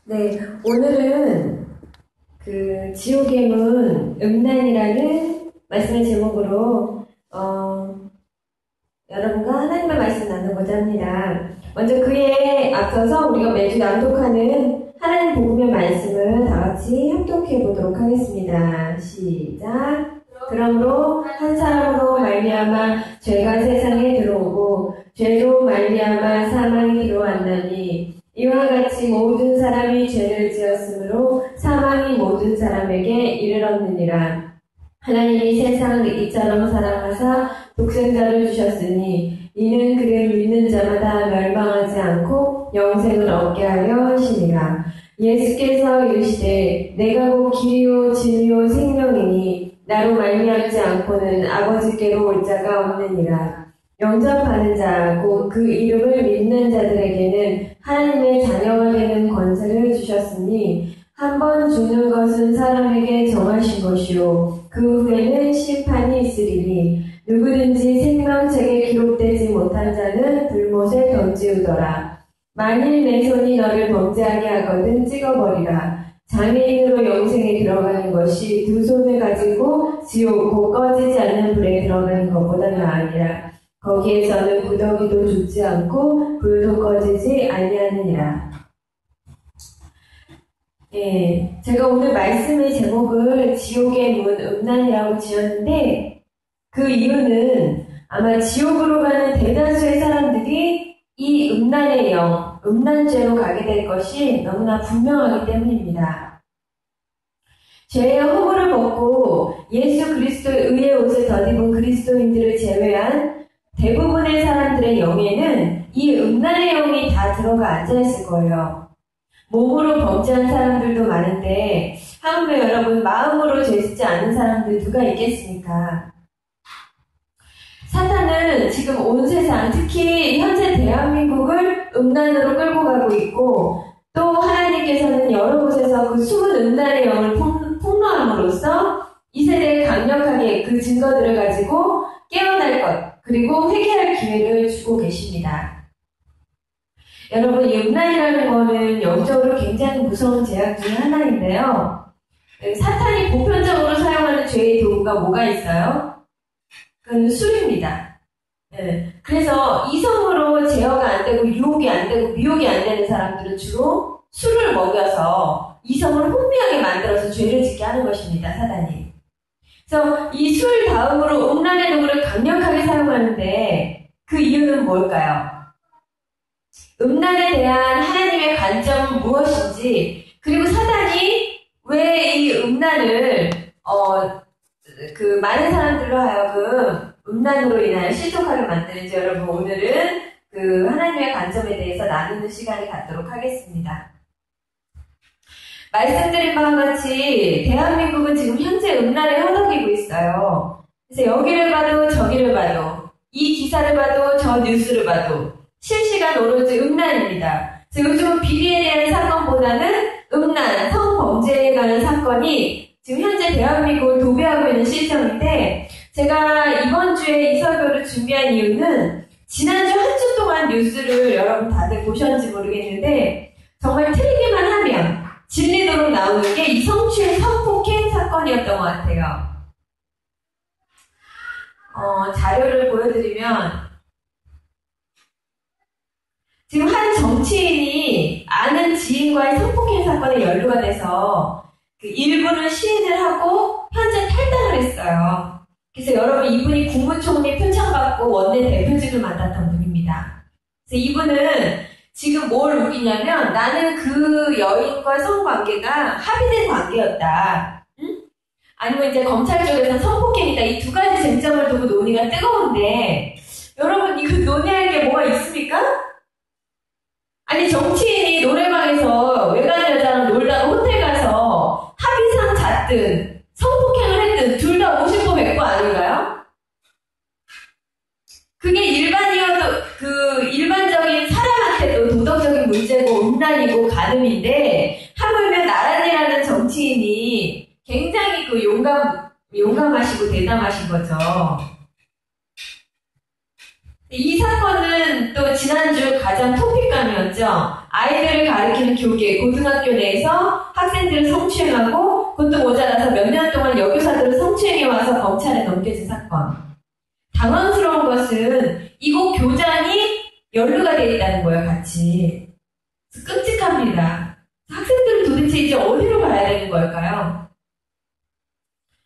네, 오늘은 지옥의 문 음란이라는 말씀의 제목으로 여러분과 하나님의 말씀 나누고자 합니다. 먼저 그에 앞서서 우리가 매주 낭독하는 하나님 복음의 말씀을 다 같이 합독해 보도록 하겠습니다. 시작. 그러므로 한 사람으로 말미암아 죄가 세상에 들어오고 죄로 말미암아 사망이 들어왔나니 이와 같이 모든 사람이 죄를 지었으므로 사망이 모든 사람에게 이르렀느니라. 하나님이 세상을 이처럼 사랑하사 독생자를 주셨으니 이는 그를 믿는 자마다 멸망하지 않고 영생을 얻게 하려 하시니라. 예수께서 이르시되 내가 곧 길이요 진리요 생명이니 나로 말미암지 않고는 아버지께로 올 자가 없느니라. 영접하는 자, 곧 그 이름을 믿는 자들에게는 하나님의 자녀가 되는 권세를 주셨으니 한 번 죽는 것은 사람에게 정하신 것이요 그 후에는 심판이 있으리니 누구든지 생명책에 기록되지 못한 자는 불못에 던지우더라. 만일 내 손이 너를 범죄하게 하거든 찍어버리라. 장애인으로 영생에 들어가는 것이 두 손을 가지고 지옥 곧 꺼지지 않는 불에 들어가는 것보다 나으니라. 거기에서는 구더기도 죽지 않고 불도 꺼지지 아니하느니라. 예, 제가 오늘 말씀의 제목을 지옥의 문 음란이라고 지었는데 그 이유는 아마 지옥으로 가는 대다수의 사람들이 이 음란의 영, 음란죄로 가게 될 것이 너무나 분명하기 때문입니다. 죄의 허물을 벗고 예수 그리스도의 의의 옷을 덧입은 그리스도인들을 제외한 대부분의 사람들의 영에는 이 음란의 영이 다 들어가 앉아있을 거예요. 몸으로 범죄한 사람들도 많은데 하물며 여러분 마음으로 죄짓지 않은 사람들 누가 있겠습니까? 사탄은 지금 온 세상, 특히 현재 대한민국을 음란으로 끌고 가고 있고 또 하나님께서는 여러 곳에서 그 숨은 음란의 영을 폭로함으로써 이 세대에 강력하게 그 증거들을 가지고 깨어날 것 그리고 회개할 기회를 주고 계십니다. 여러분, 이 음란이라는 거는 영적으로 굉장히 무서운 죄악 중에 하나인데요. 사탄이 보편적으로 사용하는 죄의 도구가 뭐가 있어요? 그건 술입니다. 그래서 이성으로 제어가 안 되고 유혹이 안 되고 미혹이 안 되는 사람들은 주로 술을 먹여서 이성을 혼미하게 만들어서 죄를 짓게 하는 것입니다, 사단이. 그래서 이 술 다음으로 음란의 도구를 강력하게 사용하는데 그 이유는 뭘까요? 음란에 대한 하나님의 관점은 무엇인지 그리고 사단이 왜 이 음란을 많은 사람들로 하여금 음란으로 인하여 실족하게 만드는지 여러분 오늘은 그 하나님의 관점에 대해서 나누는 시간을 갖도록 하겠습니다. 말씀드린 바와 같이 대한민국은 지금 현재 음란에 허덕이고 있어요. 그래서 여기를 봐도 저기를 봐도 이 기사를 봐도 저 뉴스를 봐도 실시간 오로지 음란입니다. 그래서 요즘은 비리에 대한 사건보다는 음란, 성범죄에 관한 사건이 지금 현재 대한민국을 도배하고 있는 시점인데 제가 이번 주에 이 설교를 준비한 이유는 지난주 한 주 동안 뉴스를 여러분 다들 보셨는지 모르겠는데 정말 틀리기만 하면 진리도록 나오는 게 이 성추행 성폭행 사건이었던 것 같아요. 자료를 보여드리면 지금 한 정치인이 아는 지인과의 성폭행 사건에 연루가 돼서 그 일부는 시인을 하고 현재 탈당을 했어요. 그래서 여러분 이분이 국무총리 표창받고 원내 대표직을 맡았던 분입니다. 그래서 이분은 지금 뭘 우기냐면 나는 그 여인과 성관계가 합의된 관계였다. 응? 아니면 이제 검찰 쪽에서는 성폭행이다. 이 두 가지 쟁점을 두고 논의가 뜨거운데 여러분 이거 논의할 게 뭐가 있습니까? 아니 정치인이 노래방에서 외간 여자랑 놀다가 호텔 가서 합의상 잤든 성폭행을 했든 둘 다 50도 100도 아닌가요? 그게 일반적인 사람한테도 도덕적인 문제고 음란이고 가늠인데 하물며 나란이라는 정치인이 굉장히 그 용감하시고 대담하신 거죠. 이 사건은 또 지난주 가장 토픽감이었죠. 아이들을 가리키는 교계, 고등학교 내에서 학생들을 성추행하고 그것도 모자라서 몇 년 동안 여교사들을 성추행해와서 검찰에 넘겨진 사건. 당황스러운 것은 이곳 교장이 연루가 되어 있다는 거예요, 같이. 끔찍합니다. 학생들은 도대체 이제 어디로 가야 되는 걸까요?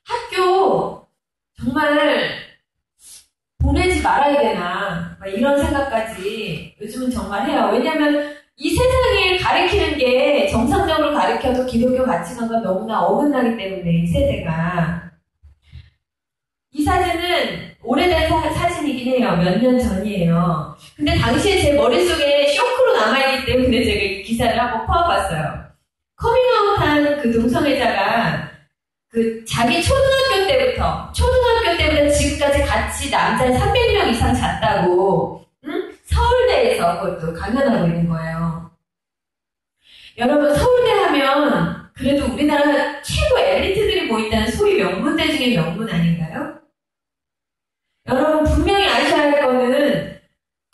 학교 정말 보내지 말아야 되나 이런 생각까지 요즘은 정말 해요. 왜냐하면 이 세상을 가리키는 게 정상적으로 가리켜도 기독교 가치관과 너무나 어긋나기 때문에 이 세대가. 이 사진은 오래된 사진이긴 해요. 몇 년 전이에요. 근데 당시에 제 머릿속에 쇼크로 남아있기 때문에 제가 이 기사를 한번 퍼와봤어요. 커밍아웃한 그 동성애자가 자기 초등학교 때부터 지금까지 같이 남자 300명 이상 잤다고, 서울대에서 그것도 강연하고 있는 거예요. 여러분, 서울대 하면 그래도 우리나라 최고 엘리트들이 모인다는 소위 명문대 중에 명문 아닌가요? 여러분, 분명히 아셔야 할 거는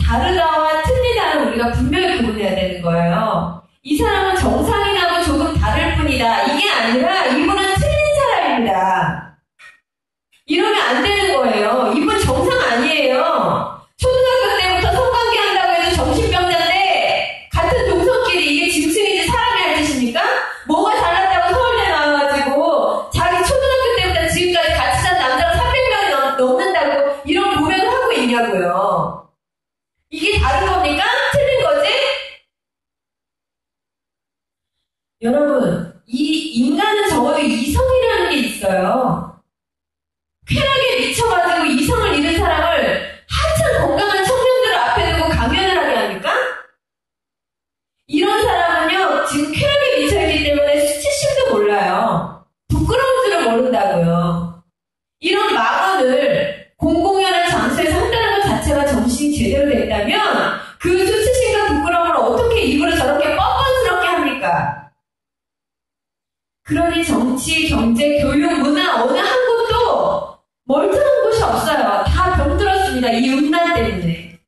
다르다와 틀리다는 우리가 분명히 구분해야 되는 거예요. 이 사람은 정상인하고 조금 다를 뿐이다. 이게 아니라 이분은 틀린 사람입니다. 이러면 안 되는 거예요. 이분 정상 아니에요. 초등학교 때부터 성관계 한다고 해도 정신병자인데 같은 동성끼리 이게 짐승이지 사람이 할 짓입니까? 뭐가 잘났다고 서울대 나와가지고 자기 초등학교 때부터 지금까지 같이 산 남자가 300명이 넘는다고 이런 고백을 하고 있냐고요. 이게 다른 겁니까? 틀린 거지? 여러분, 이 인간은 적어도 이성이라는 게 있어요. 쾌락에 미쳐가지고 이성을 잃은 사람을 한참 건강한 청년들 앞에 두고 강연을 하게 합니까? 이런 사람은요, 지금 쾌락에 미쳐있기 때문에 수치심도 몰라요. 부끄러운 줄을 모른다고요. 이런 망언을 공공연한 장소에서 한다는 것 자체가 정신이 제대로 됐다면 그 수치심과 부끄러움을 어떻게 입으로 저렇게 뻔뻔스럽게 합니까? 그러니 정치, 경제, 교육, 문화 어느 한 곳도 멀쩡한 곳이 없어요. 다 병들었습니다. 이 음란 때문에.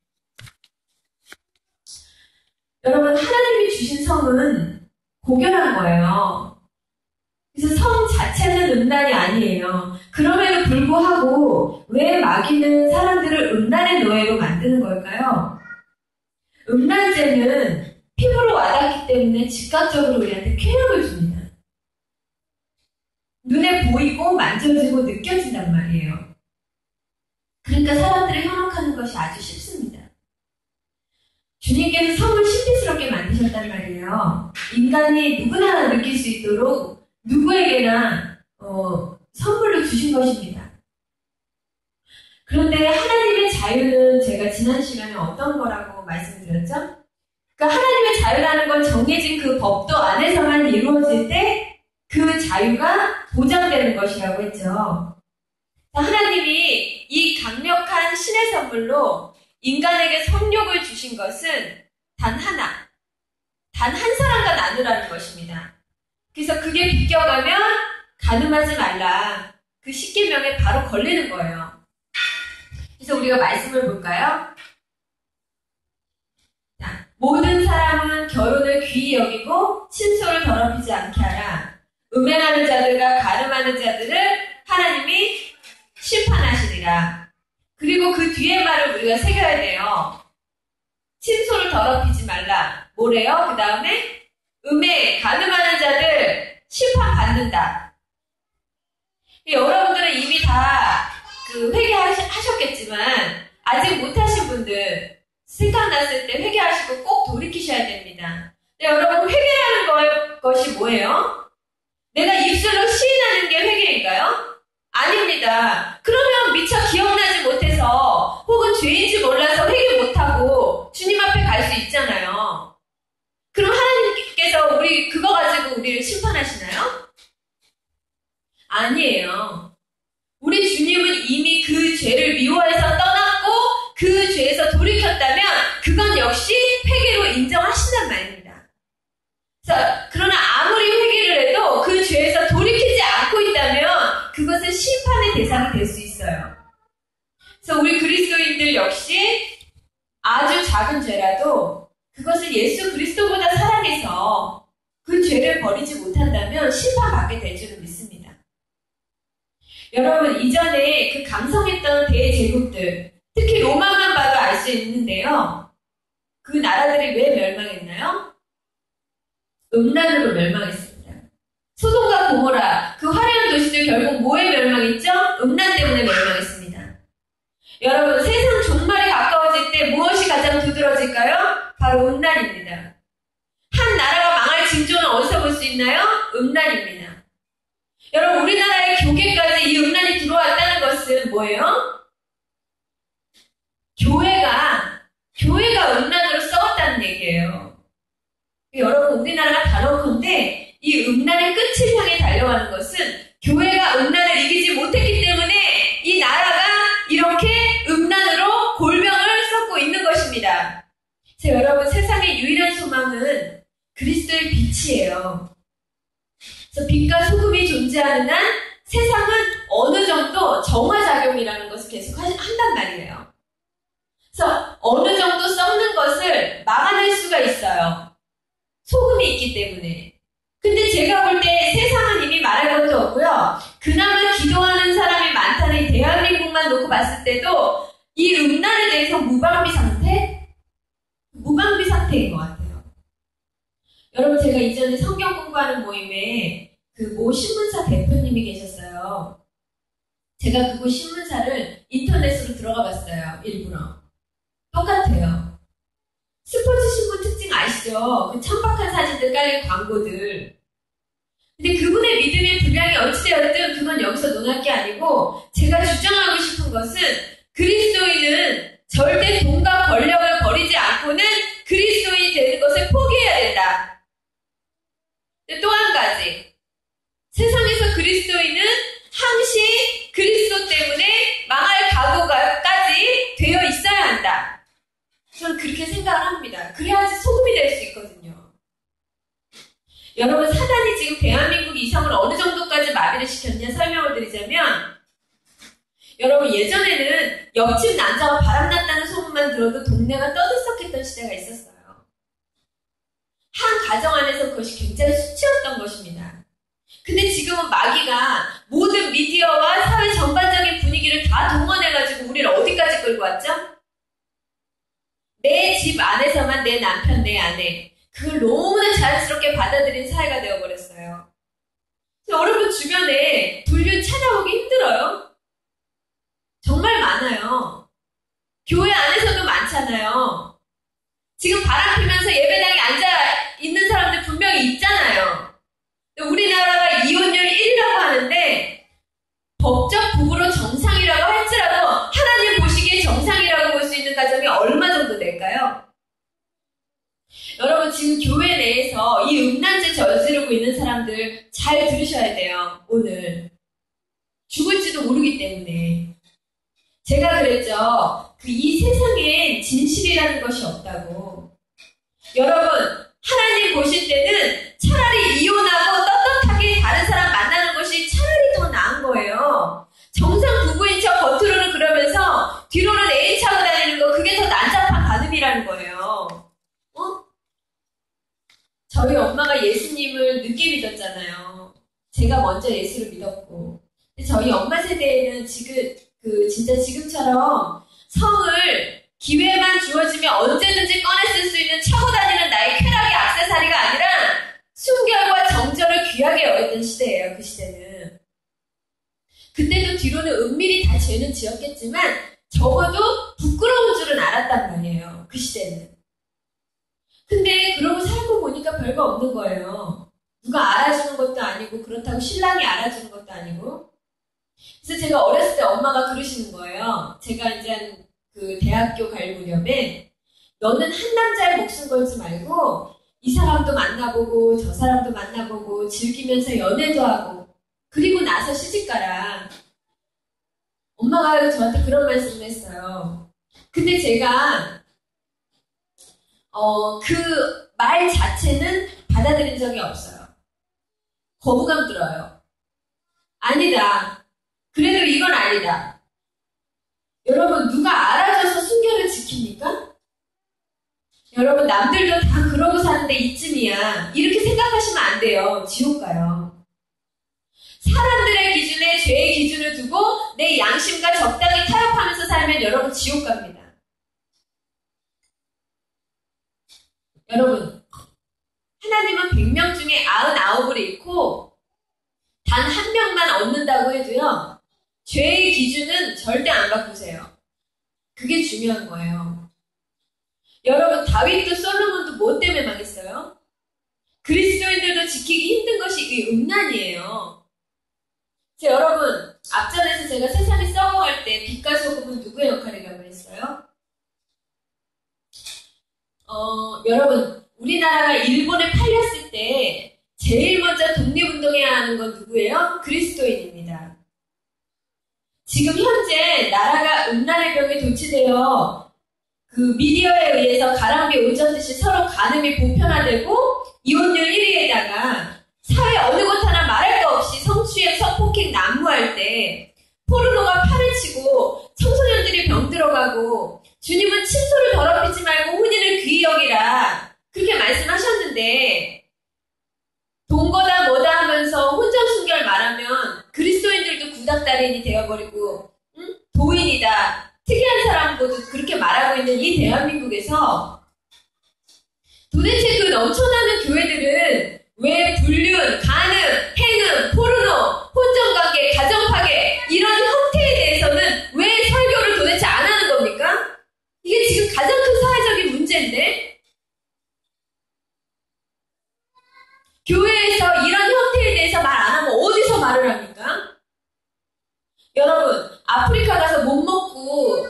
여러분, 하나님이 주신 성은 고결한 거예요. 그래서 성 자체는 음란이 아니에요. 그럼에도 불구하고 왜 마귀는 사람들을 음란의 노예로 만드는 걸까요? 음란죄는 피부로 와닿기 때문에 즉각적으로 우리한테 쾌락을 줍니다. 눈에 보이고 만져지고 느껴진단 말이에요. 그러니까 사람들을 현혹하는 것이 아주 쉽습니다. 주님께서 성을 신비스럽게 만드셨단 말이에요. 인간이 누구나 느낄 수 있도록 누구에게나 선물로 주신 것입니다. 그런데 하나님의 자유는 제가 지난 시간에 어떤 거라고 말씀드렸죠? 그러니까 하나님의 자유라는 건 정해진 그 법도 안에서만 이루어질 때 그 자유가 보장되는 것이라고 했죠. 하나님이 이 강력한 신의 선물로 인간에게 성욕을 주신 것은 단 한 사람과 나누라는 것입니다. 그래서 그게 비껴가면 간음하지 말라. 그 십계명에 바로 걸리는 거예요. 그래서 우리가 말씀을 볼까요? 자, 모든 사람은 결혼을 귀히 여기고 친소를 더럽히지 않게 하라. 음행하는 자들과 간음하는 자들을 하나님이 심판하시리라. 그리고 그 뒤에 말을 우리가 새겨야 돼요. 친소를 더럽히지 말라. 뭐래요? 그 다음에 음행, 간음하는 자들 심판받는다. 여러분들은 이미 다 회개하셨겠지만 아직 못하신 분들 생각났을 때 회개하시고 꼭 돌이키셔야 됩니다. 근데 여러분, 회개라는 것이 뭐예요? 내가 입술로 시인하는 게 회개인가요? 아닙니다. 그러면 미처 기억나지 못해서 혹은 죄인지 몰라서 회개 못하고 주님 앞에 갈 수 있잖아요. 그럼 하나님께서 그거 가지고 우리를 심판하시나요? 아니에요. 우리 주님은 이미 그 죄를 미워해서 떠났고 그 죄에서 돌이켰다면 그건 역시 회개로 인정하신단 말입니다. 그러나 아무리 회개를 해도 그 죄에서 돌이키지 않고 있다면 그것은 심판의 대상이 될 수 있어요. 그래서 우리 그리스도인들 역시 아주 작은 죄라도 그것을 예수 그리스도보다 사랑해서 그 죄를 버리지 못한다면 심판받게 될 줄을 믿습니다. 여러분, 이전에 그 강성했던 대제국들, 특히 로마만 봐도 알 수 있는데요. 그 나라들이 왜 멸망했나요? 음란으로 멸망했습니다. 소돔과 고모라, 그 화려한 도시들 결국 뭐에 멸망했죠? 음란 때문에 멸망했습니다. 여러분, 세상 종말이 가까워질 때 무엇이 가장 두드러질까요? 바로 음란입니다. 한 나라가 망할 징조는 어디서 볼 수 있나요? 음란입니다. 여러분, 우리나라의 교계까지 이 음란이 들어왔다는 것은 뭐예요? 교회가 음란으로 썩었다는 얘기예요. 여러분, 우리나라가 단언컨대 이 음란의 끝을 향해 달려가는 것은 교회가 음란을 이기지 못했기 때문에 이 나라가 이렇게 음란으로 골병을 썩고 있는 것입니다. 그래서 여러분, 세상의 유일한 소망은 그리스도의 빛이에요. 그래서 빛과 소금이 존재하는 한 세상은 어느 정도 정화작용이라는 것을 계속 한단 말이에요. 그래서 어느 정도 썩는 것을 막아낼 수가 있어요. 소금이 있기 때문에. 근데 제가 볼 때 세상은 이미 말할 것도 없고요. 그나마 기도하는 사람이 많다는 이 대한민국만 놓고 봤을 때도 이 음란에 대해서 무방비 상태인 것 같아요. 여러분, 제가 이전에 성경 공부하는 모임에 그 모 신문사 대표님이 계셨어요. 제가 그곳 신문사를 인터넷으로 들어가 봤어요. 일부러. 똑같아요. 스포츠 신문 특징 아시죠? 그 천박한 사진들 깔린 광고들. 근데 그분의 믿음의 분량이 어찌되었든 그건 여기서 논할 게 아니고, 제가 주장하고 싶은 것은 그리스도인은 절대 돈과 권력을 버리지 않고는 그리스도인이 되는 것을 포기해야 된다. 또 한 가지, 세상에서 그리스도인은 항시 그리스도 때문에 망할 각오까지 되어 있어야 한다. 저는 그렇게 생각을 합니다. 그래야지 소금이 될 수 있거든요. 여러분, 사단이 지금 대한민국 이성을 어느 정도까지 마비를 시켰냐 설명을 드리자면, 여러분, 예전에는 옆집 남자가 바람났다는 소문만 들어도 동네가 떠들썩했던 시대가 있었어요. 한 가정 안에서 그것이 굉장히 수치였던 것입니다. 근데 지금은 마귀가 모든 미디어와 사회 전반적인 분위기를 다 동원해가지고 우리를 어디까지 끌고 왔죠? 내 집 안에서만 내 남편, 내 아내, 그걸 너무나 자연스럽게 받아들인 사회가 되어버렸어요. 여러분 주변에 불륜 찾아오기 힘들어요? 정말 많아요. 교회 안에서도 많잖아요. 지금 바람 피면서 예배당에 앉아 있는 사람들 분명히 있잖아요. 우리나라가 이혼율 1위라고 하는데 법적 부부로 정상이라고 할지라도 하나님 보시기에 정상이라고 볼 수 있는 가정이 얼마 정도 될까요? 여러분, 지금 교회 내에서 이 음란죄 저지르고 있는 사람들 잘 들으셔야 돼요. 오늘 죽을지도 모르기 때문에. 제가 그랬죠. 이 세상엔 진실이라는 것이 없다고. 여러분, 하나님 보실 때는 차라리 이혼하고 떳떳하게 다른 사람 만나는 것이 차라리 더 나은 거예요. 정상 부부인 척 겉으로는 그러면서 뒤로는 애인 차고 다니는 거, 그게 더 난잡한 간음이라는 거예요. 저희 엄마가 예수님을 늦게 믿었잖아요. 제가 먼저 예수를 믿었고. 근데 저희 엄마 세대에는 진짜 지금처럼 성을 기회만 주어지면 언제든지 꺼내 쓸 수 있는 차고 다니는 나의 쾌락의 액세서리가 아니라 순결과 정절을 귀하게 여겼던 시대예요. 그 시대는. 그때도 뒤로는 은밀히 다 죄는 지었겠지만 적어도 부끄러운 줄은 알았단 말이에요. 그 시대는. 근데 그러고 살고 보니까 별거 없는 거예요. 누가 알아주는 것도 아니고, 그렇다고 신랑이 알아주는 것도 아니고. 그래서 제가 어렸을 때 엄마가 그러시는 거예요. 제가 이제 그 대학교 갈 무렵에 너는 한 남자의 목숨 걸지 말고 이 사람도 만나보고 저 사람도 만나보고 즐기면서 연애도 하고 그리고 나서 시집가라. 엄마가 저한테 그런 말씀을 했어요. 근데 제가 그 말 자체는 받아들인 적이 없어요. 거부감 들어요. 아니다. 그래도 이건 아니다. 여러분, 누가 알아줘서 순결을 지킵니까? 여러분, 남들도 다 그러고 사는데 이쯤이야. 이렇게 생각하시면 안 돼요. 지옥 가요. 사람들의 기준에 죄의 기준을 두고 내 양심과 적당히 타협하면서 살면 여러분 지옥 갑니다. 여러분, 하나님은 100명 중에 99을 잃고 단 한 명만 얻는다고 해도요, 죄의 기준은 절대 안 바꾸세요. 그게 중요한 거예요. 여러분, 다윗도 솔로몬도 뭐 때문에 망했어요? 그리스도인들도 지키기 힘든 것이 이 음란이에요. 여러분, 앞전에서 제가 세상이 썩어갈 때 빛과 소금은 누구의 역할이라고 했어요? 여러분, 우리나라가 일본에 팔렸을 때 제일 먼저 독립운동해야 하는 건 누구예요? 그리스도인입니다. 지금 현재 나라가 음란의 병에 도취되어 그 미디어에 의해서 가랑비 오젓듯이 서로 간음이 보편화되고 이혼율 1위에다가 사회 어느 곳 하나 말할 거 없이 성추행, 성폭행 난무할 때 포르노가 판을 치고 청소년들이 병들어가고 주님은 침소를 더럽히지 말고 혼인을 귀히 여기라 그렇게 말씀하셨는데 동거다 뭐다 하면서 혼전순결 말하면 그리스도인들도 구닥다리인이 되어버리고 도인이다 특이한 사람 모두 그렇게 말하고 있는 이 대한민국에서 도대체 그 넘쳐나는 교회들은 왜 불륜, 간음, 행음, 포르노, 혼전관계, 가정파괴 이런 형태에 대해서는 왜 설교를 도대체 안 하는 겁니까? 이게 지금 가장 큰 사회적인 문제인데 교회에서 이런 형태에 대해서 말 안 하면 어디서 말을 합니까? 여러분, 아프리카 가서 못 먹고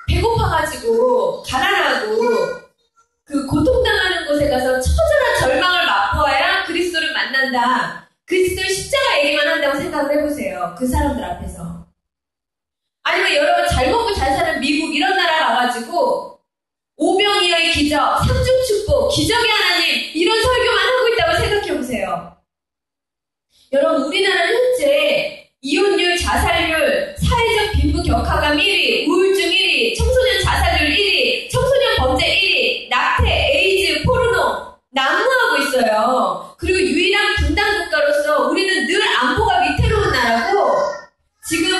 배고파가지고 가난하고 그 고통당하는 곳에 가서 처절한 절망을 맛보아야 그리스도를 만난다. 그리스도의 십자가 얘기만 한다고 생각을 해보세요. 그 사람들 앞에서. 아니면 여러분 잘 먹고 잘 사는 미국 이런 나라 가가지고 오병이어의 기적, 삼중축복, 기적의 하나님 이런 설교만 하고 있다고 생각해보세요. 여러분 우리나라는 현재 이혼율, 자살률, 사회적 빈부 격하감 1위, 우울증 1위, 청소년 자살률 1위, 청소년 범죄 1위, 낙태, 에이즈, 포르노 난무하고 있어요. 그리고 유일한 분단 국가로서 우리는 늘 안보가 위태로운 나라고 지금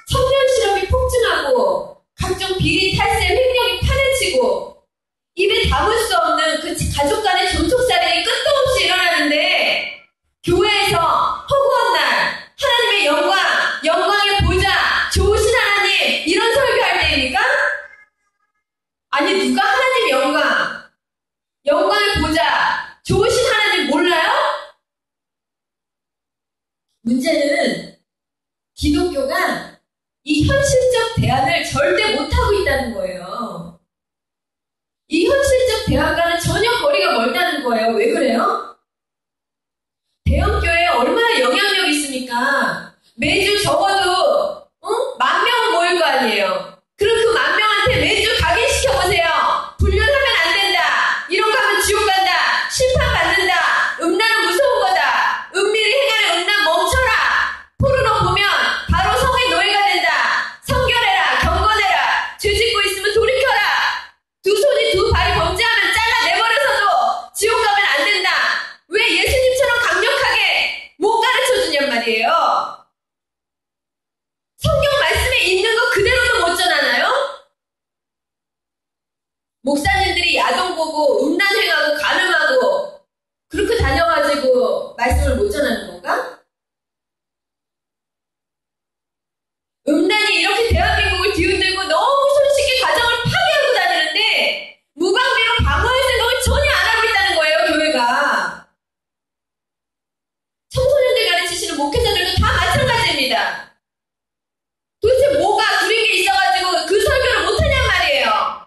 청년 실업이 폭증하고 각종 비리, 탈세, 횡령이 판을 치고 입에 담을 수 없는 그 가족 간의 존속살인이 끝도 없이 일어나는데 교회에서 허구한 날 하나님의 영광, 영광의 보좌, 좋으신 하나님 이런 설교할 때입니까? 아니 누가 하나님 영광, 영광의 보좌, 좋으신 하나님 몰라요? 문제는 기독교가 이 현실적 대안을 절대 못하고 있다는 거예요. 이 현실적 대안과는 전혀 거리가 멀다는 거예요. 왜 그래요? 대형교회에 얼마나 영향력이 있습니까? 매주 적어도 10,000명 모일 거 아니에요. 그럼 그 10,000명한테 매주 각인시켜보세요. 불륜하면 안 된다. 이런 거 하면 지옥 간다. 심판받는다. 음란은 무서운 거다. 은밀히 행하는 음란 멈춰라. 포르노 보면 바로 성의 노예가 된다. 성결해라. 경건해라. 죄 짓고 있으면 돌이켜라. 두 손이 두 발이 범죄하면 잘라내버려서도 지옥 가면 안 된다. 왜 예수님처럼 강력하게 못 가르쳐주냔 말이에요. 성경 말씀에 있는 거 그대로도 못 전하나요? 목사님들이 야동 보고 음란 행하고 간음하고 그렇게 다녀가지고 말씀을 못 전하는 건가? 음란이 이렇게 대한민국을 뒤흔들고 너무 손쉽게 가정을 파괴하고 다니는데 무방비로 방어할 생각을 전혀 안 하고 있다는 거예요, 교회가. 청소년들 가르치시는 목회자들도 다 마찬가지입니다. 도대체 뭐가 두린 게 있어가지고 그 설교를 못하냔 말이에요.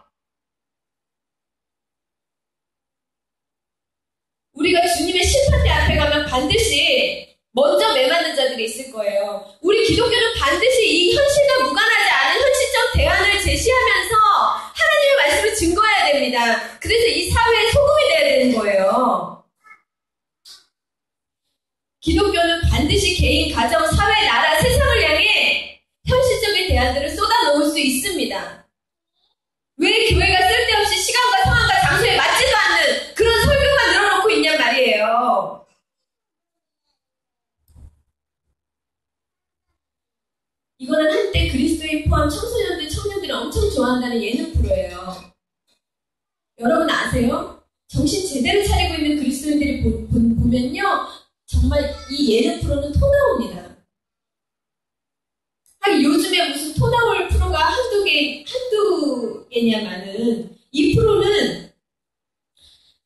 우리가 주님의 심판대 앞에 가면 반드시 먼저 매맞는 자들이 있을 거예요. 우리 기독교는 반드시 이 현실과 무관하지 않은 현실적 대안을 제시하면서 하나님의 말씀을 증거해야 됩니다. 그래서 이 사회의 소금이 돼야 되는 거예요. 기독교는 반드시 개인, 가정, 사회, 나라, 세상을 향해 현실적인 대안들을 쏟아놓을 수 있습니다. 왜 교회가 쓸데없이 시간과 상황과 장소에 맞지도 않는 그런 설교만 늘어놓고 있냔 말이에요. 이거는 한때 그리스도인 포함 청소년들, 청년들이 엄청 좋아한다는 예능 프로예요. 여러분 아세요? 정신 제대로 차리고 있는 그리스도인들이 보면요. 정말 이 예능 프로는 토 나옵니다. 요즘에 무슨 토 나올 프로가 한두 개냐마는 이 프로는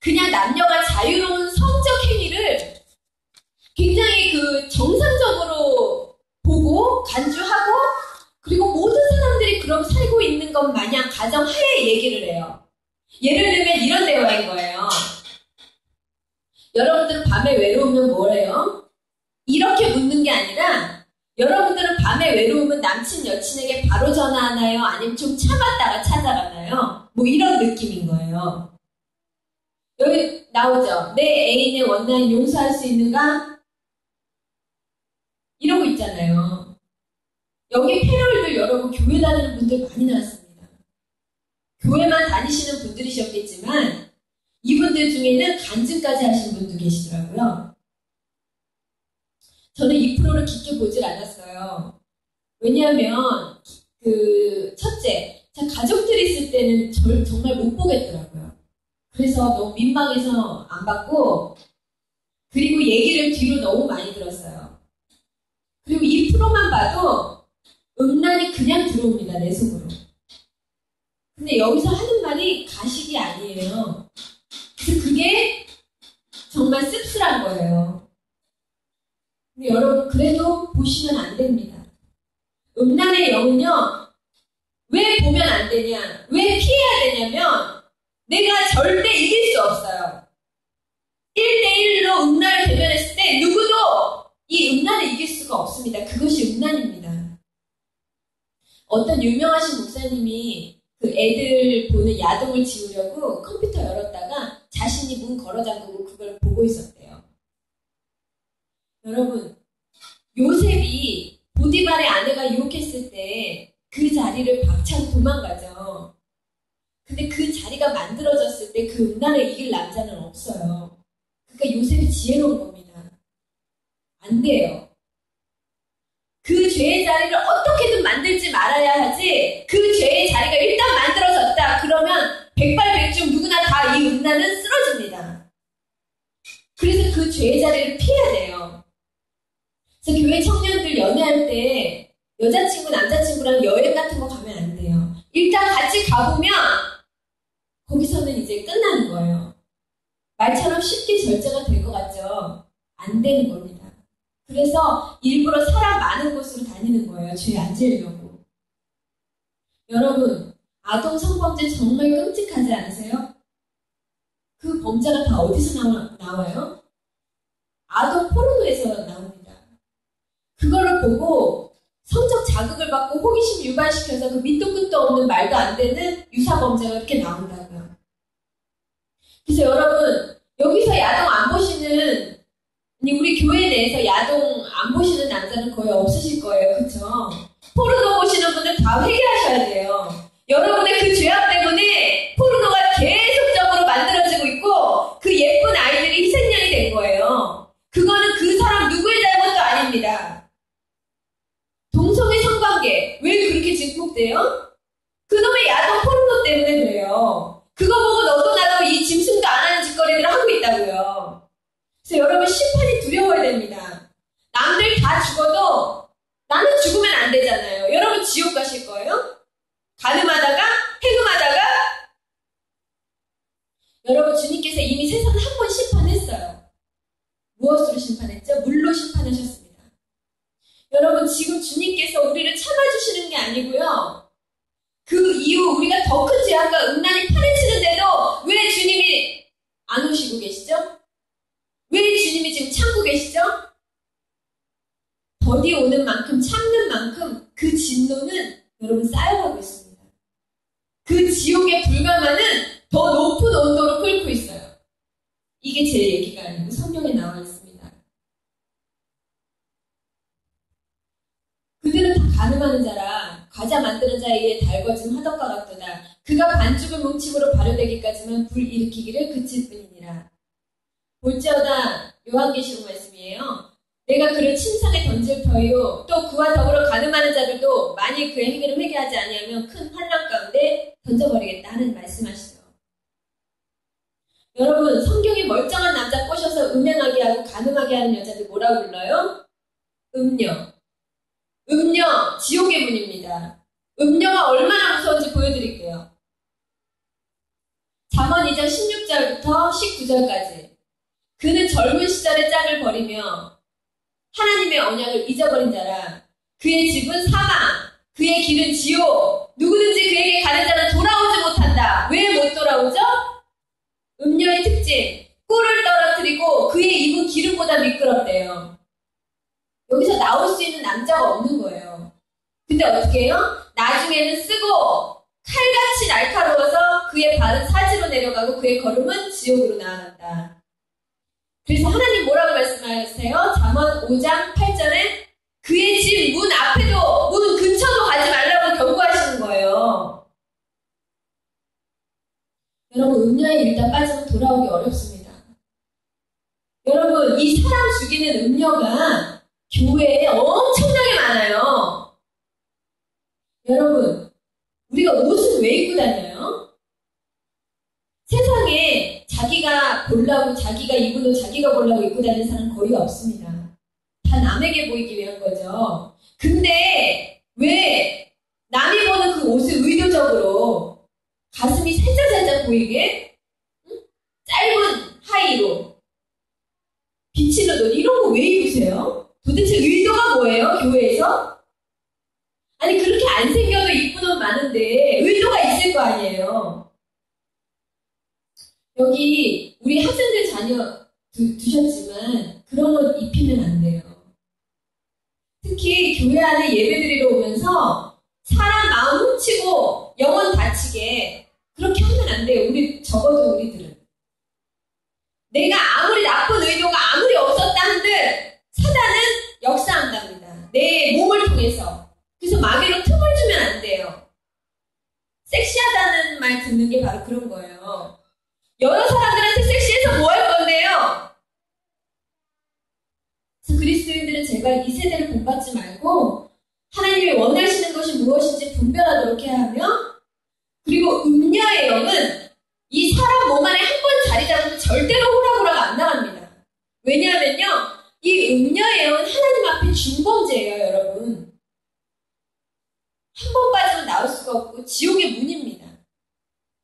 그냥 남녀가 자유로운 성적 행위를 굉장히 정상적으로 보고 간주하고 그리고 모든 사람들이 그럼 살고 있는 것 마냥 가정하에 얘기를 해요. 예를 들면 이런 대화인 거예요. 여러분들은 밤에 외로우면 뭘 해요? 이렇게 묻는 게 아니라 여러분들은 밤에 외로우면 남친 여친에게 바로 전화하나요? 아니면 좀 참았다가 찾아가나요? 뭐 이런 느낌인 거예요. 여기 나오죠. 내 애인의 원나잇 용서할 수 있는가? 이러고 있잖아요. 여기 패널들 여러분 교회 다니는 분들 많이 나왔습니다. 교회만 다니시는 분들이셨겠지만 이분들 중에는 간증까지 하신 분도 계시더라고요. 저는 이 프로를 깊게 보질 않았어요. 왜냐하면 첫째, 가족들이 있을 때는 저를 정말 못 보겠더라고요. 그래서 너무 민망해서 안 봤고 그리고 얘기를 뒤로 너무 많이 들었어요. 그리고 이 프로만 봐도 음란이 그냥 들어옵니다. 내 속으로. 근데 여기서 하는 말이 가식이 아니에요. 그래서 그게 정말 씁쓸한 거예요. 근데 여러분 그래도 보시면 안 됩니다. 음란의 영은요. 왜 보면 안 되냐? 왜 피해야 되냐면 내가 절대 이길 수 없어요. 1대1로 음란을 대면했을 때 누구도 이 음란을 이길 수가 없습니다. 그것이 음란입니다. 어떤 유명하신 목사님이 애들 보는 야동을 지우려고 컴퓨터 열었다가 자신이 문 걸어 잠그고 그걸 보고 있었대요. 여러분, 요셉이 보디발의 아내가 유혹했을 때 그 자리를 박차고 도망가죠. 근데 그 자리가 만들어졌을 때 그 음란을 이길 남자는 없어요. 그러니까 요셉이 지혜로운 겁니다. 안 돼요. 그 죄의 자리를 어떻게든 만들지 말아야 하지 그 죄의 자리가 일단 만들어졌다 그러면 백발백중 누구나 다 이 음란은 쓰러집니다. 그래서 그 죄의 자리를 피해야 돼요. 그래서 교회 청년들 연애할 때 여자친구 남자친구랑 여행 같은 거 가면 안 돼요. 일단 같이 가보면 거기서는 이제 끝나는 거예요. 말처럼 쉽게 절제가 될 것 같죠? 안 되는 겁니다. 그래서 일부러 사람 많은 곳으로 다니는 거예요. 죄 안 지으려고. 여러분, 아동 성범죄 정말 끔찍하지 않으세요? 그 범죄가 다 어디서 나와요? 아동 포르노에서 나옵니다. 그거를 보고 성적 자극을 받고 호기심 유발시켜서 그 밑도 끝도 없는 말도 안 되는 유사범죄가 이렇게 나온다고요. 그래서 여러분, 여기서 야동 안 보시는 우리 교회 내에서 야동 안 보시는 남자는 거의 없으실 거예요. 그쵸? 포르노 보시는 분들 다 회개하셔야 돼요. 여러분의 그 죄악 때문에 포르노가 계속적으로 만들어지고 있고 그 예쁜 아이들이 희생양이 된 거예요. 그거는 그 사람 누구의 잘못도 아닙니다. 동성애 성관계 왜 그렇게 증폭돼요? 그놈의 야동 포르노 때문에 그래요. 그거 보고 너도 나도 이 짐승도 안 하는 짓거리들을 하고 있다고요. 그래서 여러분 심판이 두려워야 됩니다. 남들 다 죽어도 나는 죽으면 안 되잖아요. 여러분 지옥 가실 거예요? 가늠하다가 해금하다가 여러분 주님께서 이미 세상을 한 번 심판했어요. 무엇으로 심판했죠? 물로 심판하셨습니다. 여러분 지금 주님께서 우리를 참아주시는 게 아니고요. 그 이후 우리가 더 큰 죄악과 음란이 파헤치는데도 왜 주님이 안 오시고 계시죠? 왜 주님이 지금 참고 계시죠? 더디 오는 만큼 참는 만큼 그 진노는 여러분 쌓여가고 있습니다. 그 지옥의 불가마는 더 높은 온도로 끓고 있어요. 이게 제 얘기가 아니고 성경에 나와 있습니다. 그들은 다 가늠하는 자라 과자 만드는 자에게 달궈진 화덕과 같도다. 그가 반죽을 뭉침으로 발효되기까지만 불일으키기를 그칠 뿐이니라. 볼지어다 요한계시록 말씀이에요. 내가 그를 침상에 던질 터이요 또 그와 더불어 간음하는 자들도 만일 그의 행위를 회개하지 아니하면 큰 환난 가운데 던져버리겠다 하는 말씀하시죠. 여러분, 성경이 멀쩡한 남자 꼬셔서 음행하게 하고 간음하게 하는 여자들 뭐라고 불러요? 음녀. 음녀, 지옥의 문입니다. 음녀가 얼마나 무서운지 보여드릴게요. 잠언 2장 16절부터 19절까지. 그는 젊은 시절의 짝을 버리며 하나님의 언약을 잊어버린 자라. 그의 집은 사망, 그의 길은 지옥. 누구든지 그에게 가는 자는 돌아오지 못한다. 왜 못 돌아오죠? 음녀의 특징, 꿀을 떨어뜨리고 그의 입은 기름보다 미끄럽대요. 여기서 나올 수 있는 남자가 없는 거예요. 근데 어떻게 해요? 나중에는 쓰고 칼같이 날카로워서 그의 발은 사지로 내려가고 그의 걸음은 지옥으로 나아간다. 그래서 하나님 뭐라고 말씀하세요? 잠언 5장 8절에 그의 집 문 앞에도 문 근처도 가지 말라고 경고하시는 거예요. 여러분, 음녀에 일단 빠지면 돌아오기 어렵습니다. 여러분, 이 사람 죽이는 음녀가 교회에 엄청나게 많아요. 여러분, 우리가 옷은 왜 입고 다녀요? 세상에 자기가 보려고, 자기가 입은 옷 자기가 보려고 입고 다니는 사람은 거의 없습니다. 다 남에게 보이기 위한 거죠. 근데 왜 남이 보는 그 옷을 의도적으로 가슴이 살짝살짝 보이게 짧은 하의로 비치는 옷 이런 거 왜 입으세요? 도대체 의도가 뭐예요? 교회에서? 아니 그렇게 안 생겨도 이쁜 옷 많은데 의도가 있을 거 아니에요. 여기 우리 학생들 자녀 두셨지만 그런 옷 입히면 안 돼요. 특히 교회 안에 예배드리러 오면서 사람 마음 훔치고 영혼 다치게 그렇게 하면 안 돼요. 적어도 우리들은. 내가 아무리 나쁜 의도가 아무리 없었다 한들 사단은 역사한답니다. 내 몸을 통해서. 그래서 마귀로 틈을 주면 안 돼요. 섹시하다는 말 듣는 게 바로 그런 거예요. 여러 사람들한테 섹시해서 뭐 할 건데요? 그래서 그리스도인들은 제발 이 세대를 본받지 말고 하나님이 원하시는 것이 무엇인지 분별하도록 해야 하며, 그리고 음녀의 영은 이 사람 몸 안에 한 번 자리 잡으면 절대로 호락호락 안 나갑니다. 왜냐하면요, 이 음녀의 영은 하나님 앞에 중범죄예요, 여러분. 한 번 빠지면 나올 수가 없고 지옥의 문입니다.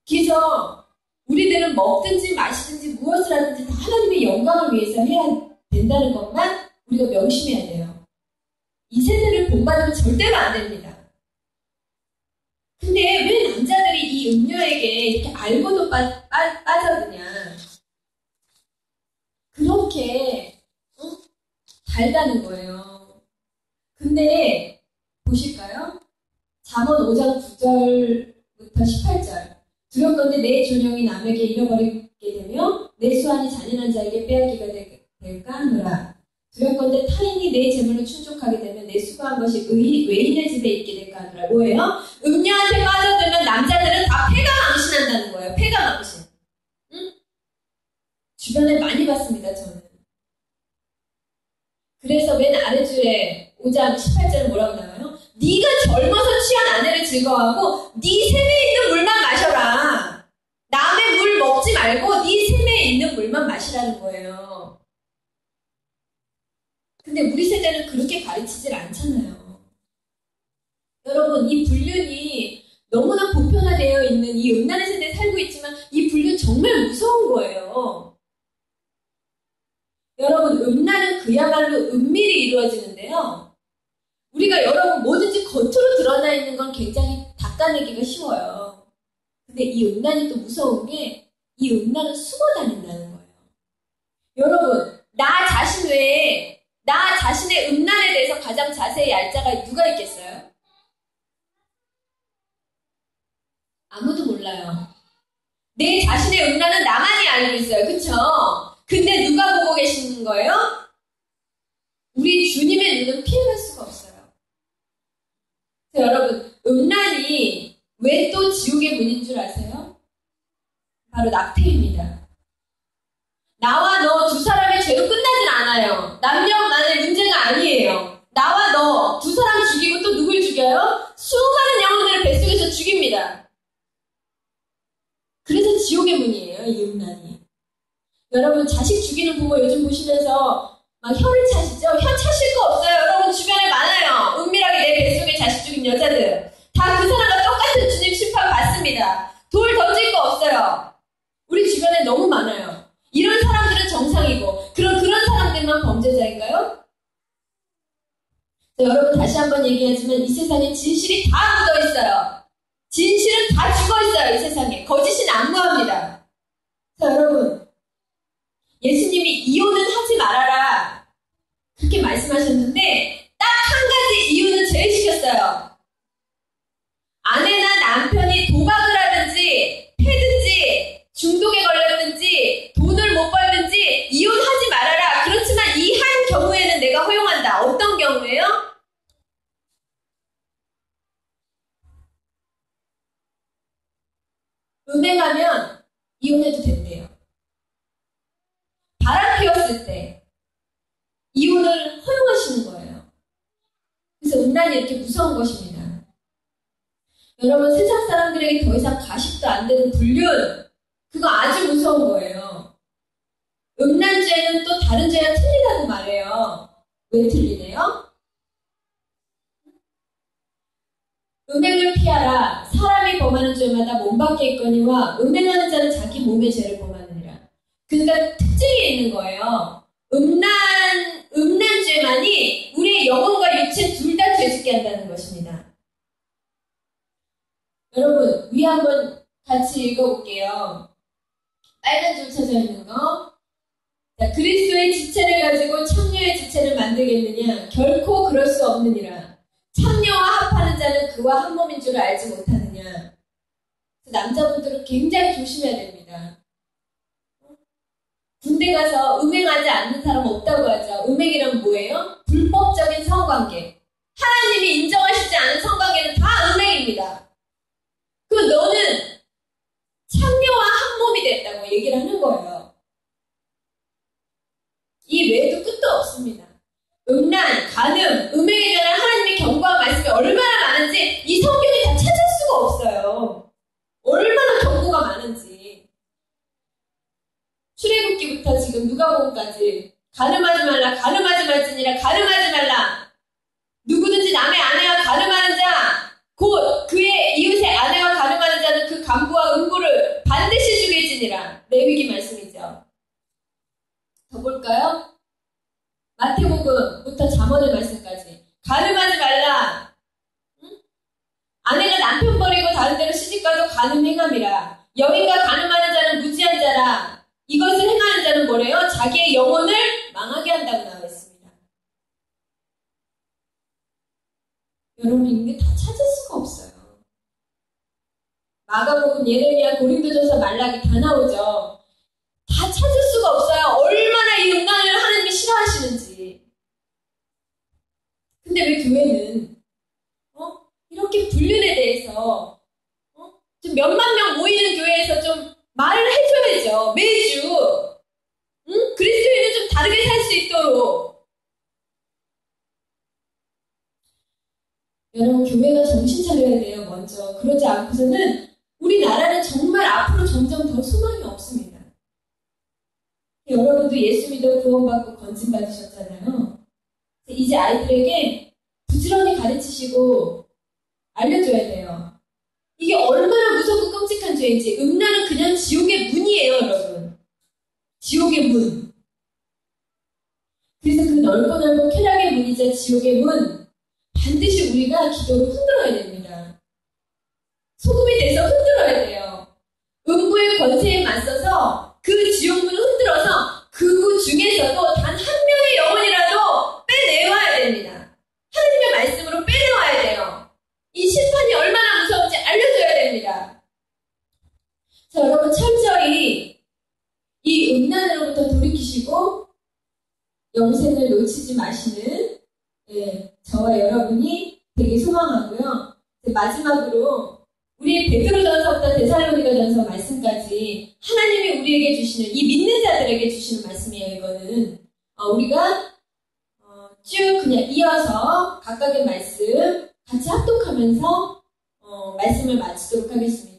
그래서 우리들은 먹든지 마시든지 무엇을 하든지 다 하나님의 영광을 위해서 해야 된다는 것만 우리가 명심해야 돼요. 이 세대를 본받으면 절대로 안 됩니다. 근데 왜 남자들이 이 음녀에게 이렇게 알고도 빠져드냐. 그렇게 달다는 거예요. 근데 보실까요? 잠언 5장 9절부터 18절. 두렵건대 내 존영이 남에게 잃어버리게 되며 내 수완이 잔인한 자에게 빼앗기가 될까 하노라. 두렵건대 타인이 내 재물로 충족하게 되면 내 수고한 것이 외인의 집에 있게 될까 하노라. 뭐예요? 음녀한테 빠져들면 남자들은 다 폐가 망신한다는 거예요. 폐가 망신. 응? 주변에 많이 봤습니다, 저는. 그래서 맨 아래줄에 5장 18절은 뭐라고 나와요? 네가 젊어서 취한 아내를 즐거워하고 네 샘에 있는 물만 마셔라. 남의 물 먹지 말고 네 샘에 있는 물만 마시라는 거예요. 근데 우리 세대는 그렇게 가르치질 않잖아요. 여러분, 이 불륜이 너무나 보편화되어 있는 이 음란의 세대에 살고 있지만 이 불륜 정말 무서운 거예요. 여러분, 음란은 그야말로 은밀히 이루어지는데요. 우리가 여러분 뭐든지 겉으로 드러나 있는 건 굉장히 닦아내기가 쉬워요. 근데 이 음란이 또 무서운 게 이 음란은 숨어 다닌다는 거예요. 여러분, 나 자신 외에 나 자신의 음란에 대해서 가장 자세히 알 자가 누가 있겠어요? 아무도 몰라요. 내 자신의 음란은 나만이 알고 있어요. 그쵸? 근데 누가 보고 계시는 거예요? 우리 주님의 눈은 피해갈 수가 없어요. 그래서 여러분, 음란이 왜 또 지옥의 문인 줄 아세요? 바로 낙태입니다. 나와 너 두 사람의 죄로 끝나진 않아요. 남녀간의 문제가 아니에요. 나와 너 두 사람 죽이고 또 누굴 죽여요? 수많은 영혼들을 뱃속에서 죽입니다. 그래서 지옥의 문이에요, 이 음란이. 여러분, 자식 죽이는 부모 요즘 보시면서 막 혀를 차시죠? 혀 차실 거 없어요. 여러분 주변에 많아요. 은밀하게 내 뱃속에 자식 죽인 여자들. 다 그 사람과 똑같은 주님 심판 받습니다. 돌 던질 거 없어요. 우리 주변에 너무 많아요. 이런 사람들은 정상이고 그런 사람들만 범죄자인가요? 자, 여러분 다시 한번 얘기하지만 이 세상에 진실이 다 묻어 있어요. 진실은 다 죽어 있어요. 이 세상에. 거짓이 난무합니다. 자, 여러분, 예수님이 이혼은 하지 말아라 그렇게 말씀하셨는데 딱 한 가지 이유는 제외시켰어요. 아내나 남편이 도박을 하든지 패든지 중독에 걸렸든지 돈을 못 벌든지 이혼하지 말아라. 그렇지만 이 한 경우에는 내가 허용한다. 어떤 경우예요? 음행하면 이혼해도 된대요. 바람 피웠을 때 이혼을 허용하시는 거예요. 그래서 음란이 이렇게 무서운 것입니다. 여러분, 세상 사람들에게 더 이상 가십도 안 되는 불륜, 그거 아주 무서운 거예요. 음란죄는 또 다른 죄와 틀리다고 말해요. 왜 틀리네요? 음행을 피하라. 사람이 범하는 죄마다 몸밖에 있거니와 음행하는 자는 자기 몸의 죄를 범하느니라. 그러니까 특징이 있는 거예요. 음란죄만이 우리의 영혼과 육체 둘 다 죄짓게 한다는 것입니다. 여러분, 위 한번 같이 읽어볼게요. 빨간 줄 쳐져 있는 거. 자, 그리스도의 지체를 가지고 창녀의 지체를 만들겠느냐? 결코 그럴 수 없느니라. 창녀와 합하는 자는 그와 한 몸인 줄 알지 못하느냐? 남자분들은 굉장히 조심해야 됩니다. 군대 가서 음행하지 않는 사람 없다고 하죠. 음행이란 뭐예요? 불법적인 성관계. 하나님이 인정하시지 않은 성관계는 다 음행입니다. 그 너는 창녀와 한 몸이 됐다고 얘기를 하는 거예요. 이 외에도 끝도 없습니다. 음란, 간음, 음행에 관한 하나님의 경고한 말씀이 얼마나 많은지 이 성경에 다 찾을 수가 없어요. 얼마나 경고가 많은지. 출애굽기부터 지금 누가복음까지 간음하지 말라, 간음하지 말지니라, 간음하지 말라. 누구든지 남의 아내와 간음하는 자, 곧 그의 이웃의 아내와 간음하는 자는 그 간부와 음부를 반드시 죽일지니라. 레위기 말씀이죠. 더 볼까요? 마태복음부터 잠언의 말씀까지. 간음하지 말라. 응? 아내가 남편 버리고 다른 데로 시집가도 간음 행함이라. 여인과 간음하는 자는 무지한 자라. 이것을 행하는 자는 뭐래요? 자기의 영혼을 망하게 한다고 나와 있습니다. 여러분, 이게 다 찾을 수가 없어요. 마가복음, 예레미야, 고린도전서, 말라기 다 나오죠. 다 찾을 수가 없어요. 얼마나 이 음란을 하나님이 싫어하시는지. 근데 왜 교회는 이렇게 불륜에 대해서 좀 몇만 명 모이는 교회에서 좀 말을 해줘야죠. 매주. 응? 그리스도인은 좀 다르게 살 수 있도록. 여러분, 교회가 정신 차려야 돼요. 먼저. 그러지 않고서는 우리나라는 정말 앞으로 점점 더 소망이 없습니다. 여러분도 예수 믿어 구원받고 건진받으셨잖아요. 이제 아이들에게 부지런히 가르치시고 알려줘야 돼요. 이게 얼마나 무섭고 끔찍한 죄인지. 음란은 그냥 지옥의 문이에요, 여러분. 지옥의 문. 그래서 그 넓고 쾌락의 문이자 지옥의 문, 반드시 우리가 기도로 흔들어야 됩니다. 소금이 돼서 흔들어야 돼요. 음부의 권세에 맞서서 그 지옥문을 흔들어서 그 중에서도 단 한 명의 영혼이라도 빼내와야 됩니다. 하나님의 말씀으로 빼내와야 돼요. 이 심판이 얼마나 무서운지 알려줘야 됩니다. 자, 여러분, 철저히 이 음란으로부터 돌이키시고 영생을 놓치지 마시는 저와 여러분이 되게 소망하고요. 마지막으로 우리 베드로전서부터 데살로니가전서 말씀까지 하나님이 우리에게 주시는 이 믿는 자들에게 주시는 말씀이에요. 이거는 우리가 쭉 그냥 이어서 각각의 말씀 같이 합독하면서 말씀을 마치도록 하겠습니다.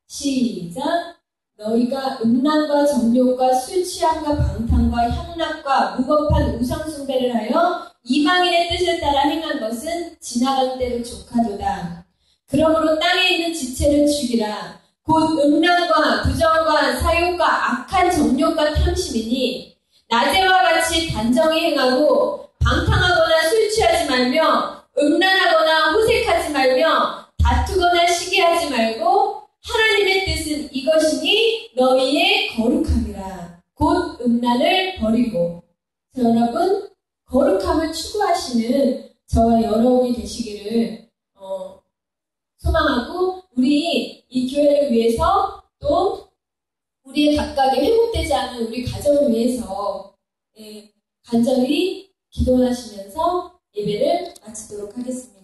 시작. 너희가 음란과 정욕과 술 취함과 방탕과 향락과 무법한 우상 숭배를 하여 이방인의 뜻을 따라 행한 것은 지나간 때로 족하도다. 그러므로 땅에 있는 지체를 죽이라. 곧 음란과 부정과 사욕과 악한 정욕과 탐심이니 낮에와 같이 단정히 행하고 방탕하거나 술 취하지 말며 음란하거나 호색하지 말며 다투거나 시기하지 말고 하나님의 뜻은 이것이니 너희의 거룩함이라. 곧 음란을 버리고. 여러분, 거룩함을 추구하시는 저와 여러분이 되시기를 소망하고, 우리 이 교회를 위해서 또 우리의 각각의 회복되지 않은 우리 가정을 위해서 간절히 기도하시면서 예배를 마치도록 하겠습니다.